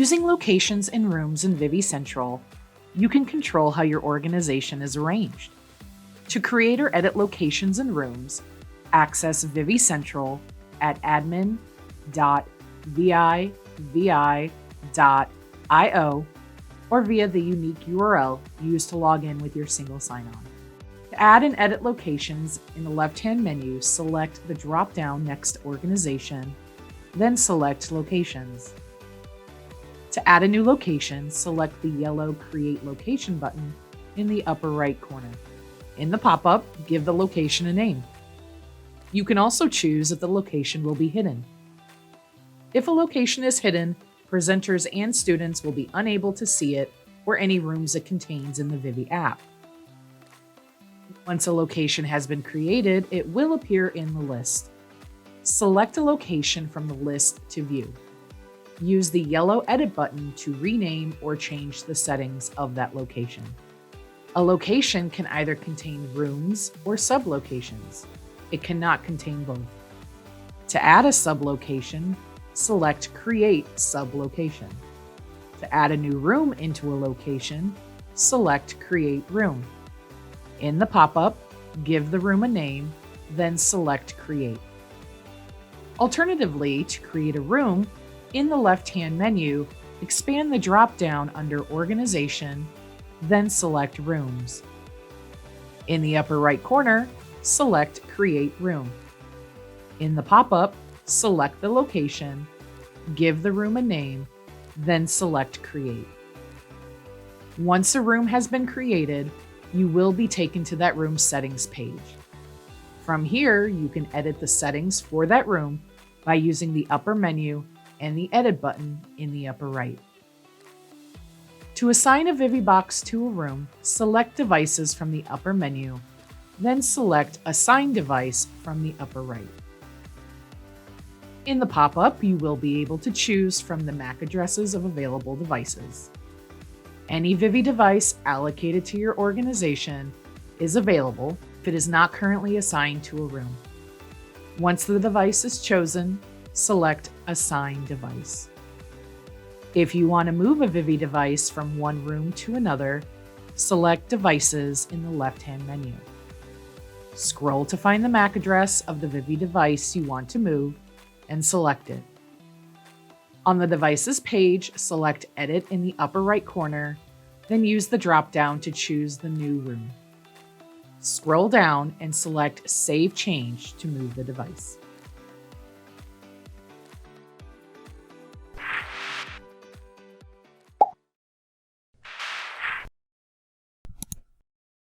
Using locations and rooms in Vivi Central, you can control how your organization is arranged. To create or edit locations and rooms, access Vivi Central at admin.vivi.io or via the unique URL used to log in with your single sign-on. To add and edit locations, in the left-hand menu, select the drop-down next to Organization, then select Locations. To add a new location, select the yellow Create Location button in the upper right corner. In the pop-up, give the location a name. You can also choose if the location will be hidden. If a location is hidden, presenters and students will be unable to see it or any rooms it contains in the Vivi app. Once a location has been created, it will appear in the list. Select a location from the list to view. Use the yellow Edit button to rename or change the settings of that location. A location can either contain rooms or sublocations. It cannot contain both. To add a sublocation, select Create Sublocation. To add a new room into a location, select Create Room. In the pop-up, give the room a name, then select Create. Alternatively, to create a room, in the left-hand menu, expand the drop-down under Organization, then select Rooms. In the upper right corner, select Create Room. In the pop-up, select the location, give the room a name, then select Create. Once a room has been created, you will be taken to that room's settings page. From here, you can edit the settings for that room by using the upper menu and the Edit button in the upper right. To assign a Vivi box to a room, select Devices from the upper menu, then select Assign Device from the upper right. In the pop-up, you will be able to choose from the MAC addresses of available devices. Any Vivi device allocated to your organization is available if it is not currently assigned to a room. Once the device is chosen, select Assign Device. If you want to move a Vivi device from one room to another, select Devices in the left-hand menu. Scroll to find the MAC address of the Vivi device you want to move and select it. On the Devices page, select Edit in the upper right corner, then use the drop-down to choose the new room. Scroll down and select Save Change to move the device.